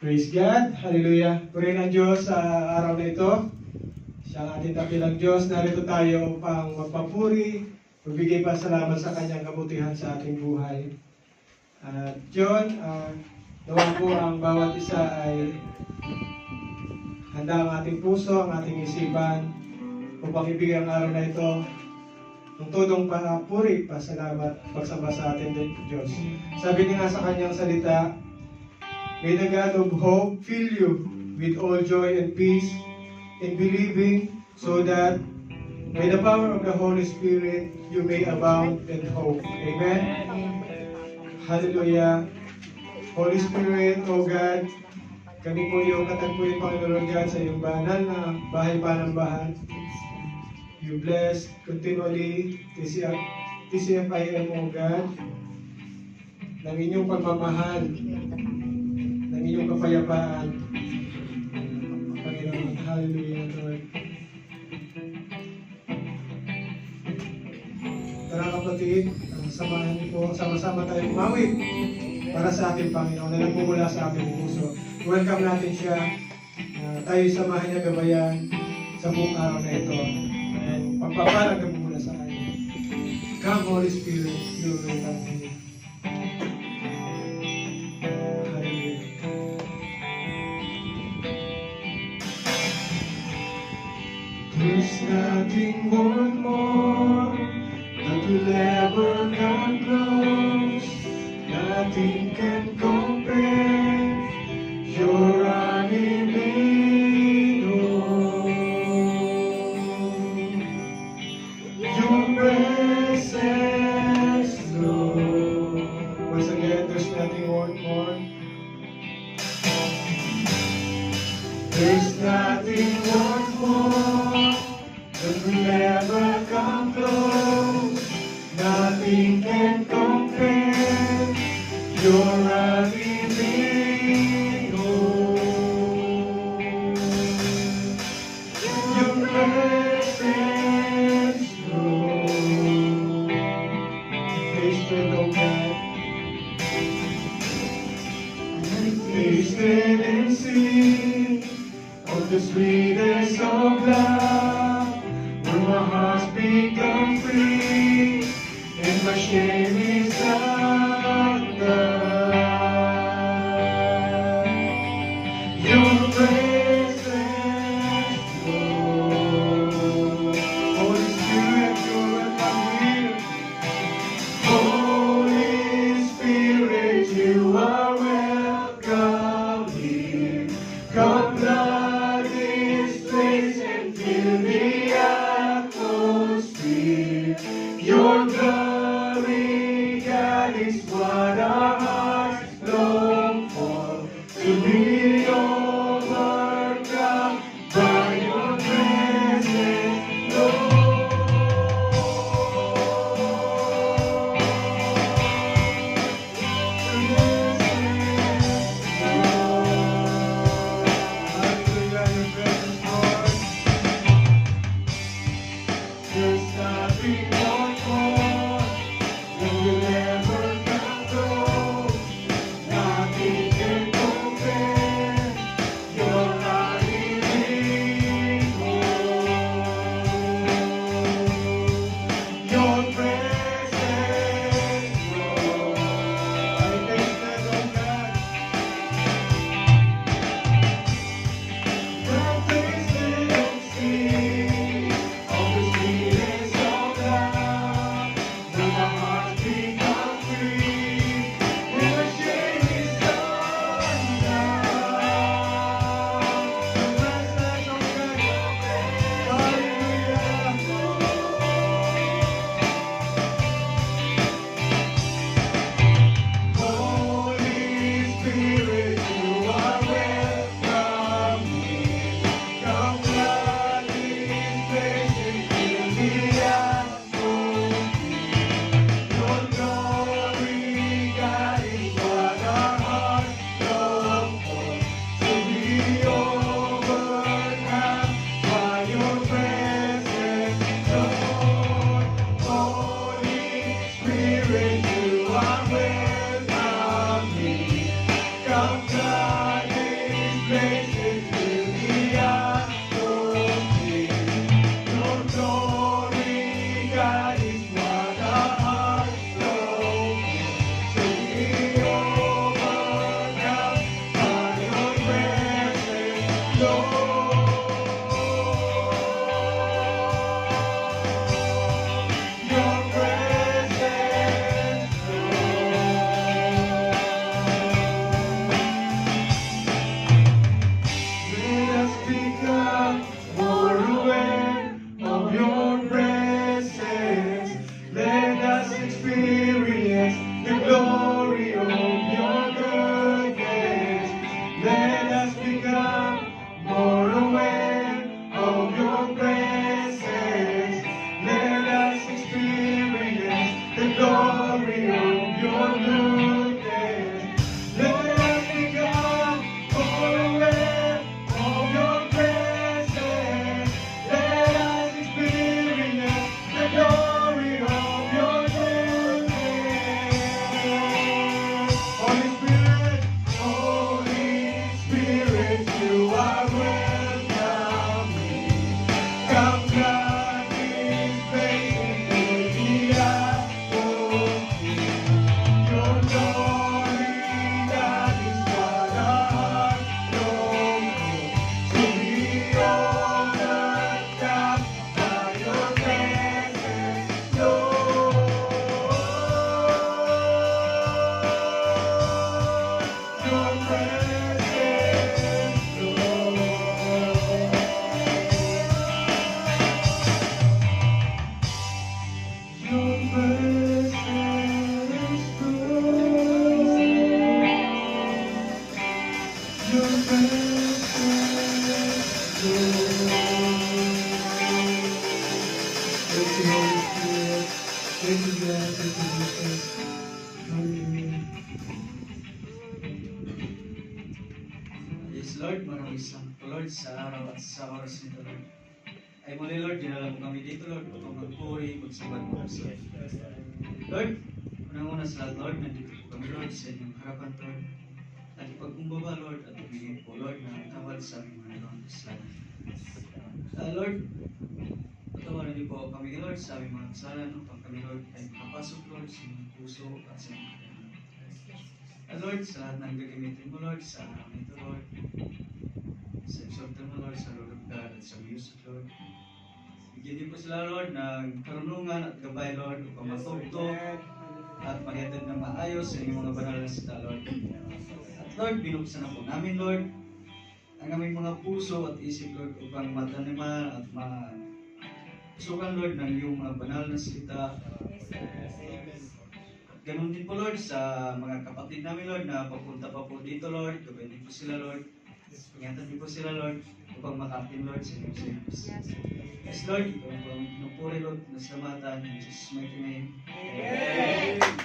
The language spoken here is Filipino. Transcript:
Praise God. Hallelujah. Purihin ang Diyos sa araw na ito. Siya ang ating dakilang Diyos. Narito tayo upang magpapuri, magbigay pa salamat sa kanyang kabutihan sa ating buhay. At John, nawa po ang bawat isa ay handa ang ating puso, ang ating isipan upang ibigay ang araw na ito ng tudong papuri, pasalamat, pagsamba sa ating Diyos. Sabi niya nga sa kanyang salita, may the God of hope fill you with all joy and peace in believing, so that by the power of the Holy Spirit you may abound in hope. Amen? Hallelujah. Holy Spirit, O God, kami po iyong katagpuin, Panginoon God, sa iyong banal na bahay panambahan. You bless continually TCFIM, O God, ng inyong pagmamahal, ng inyong kapayapaan. Panginoon, hallelujah, Lord. Tara kapatid, samahan niyo po, sama-sama tayo umawit para sa ating Panginoon na nagmumula sa ating puso. Welcome natin siya. Tayo samahan niya gabayan sa buong araw na ito. And pagpapalag nagmumula sa atin. Come, Holy Spirit, you will come here. There's nothing worth more that will ever come close. Nothing can compare. You're unlimited. Your presence, Lord. Once again, there's nothing worth more. There's nothing worth more that will ever come close. Nothing can compare. You're unlimited. Your presence, Lord. Tasted, O God. Tasted and see of the sweetest of love, when my heart's become free and my shame is undone. Your presence, Lord. Holy Spirit, you're welcome here. Holy Spirit, you are welcome here. Come flood this place and fill the atmosphere. Your glory, God, is what our hearts long for. To be overcome by your presence, Lord. Hallelujah, your presence, Lord. There's nothing more that will ever come close. Nothing can compare. You're unlimited. Your presence, Lord. I taste that, oh God. I've tasted and seen of the sweetest of love. Now my heart's become free, and my shame is undone. Your presence, oh God. Hallelujah. Holy Spirit, you are welcome here. Come flood this place and fill the atmosphere. Your glory, God, is what our hearts long for. To be overcome by your presence, Lord. Holy Spirit, you are welcome here. Come flood this Yes, Lord, maraming salamat po, Lord, sa araw at sa oras nito, Lord. Ay muli, Lord, dinala mo kami dito, Lord, upang magpuri, magsabad mo sa Lord, unang-una sa lahat, Lord, nandito po kami, Lord, sa inyong harapan, Lord. At ipagkumbaba, Lord, at ibigay po, Lord, ng tawad sa aming mga nagawang kasalanan. Lord, patawarin niyo po kami, Lord, sa aming mga kasalanan upang kami, Lord, ay makapasok, Lord, sa inyong puso at sa inyong kailangan. Lord, sa lahat ng gagamitin mo, Lord, sa araw nito, Lord, sa exaltan mo, Lord, sa Lord of God at sa music, Lord. Bigyan niyo po sila, Lord, ng karunungan at gabay, Lord, upang matugtog at maghatid ng maayos sa inyong mga banal na sita, Lord. At Lord, binuksan na po namin, Lord, ang aming mga puso at isip, Lord, upang mataniman at masukan, Lord, ng iyong mga banal na salita. Ganun din po, Lord, sa mga kapatid namin, Lord, na papunta pa po dito, Lord. Gabay din po sila, Lord. Ingatan din po sila, Lord, upang makatin, Lord, sa inyong service. Yes, Lord, ikaw po ang pinupuri, Lord, na salamatan in Jesus' mighty name. Amen.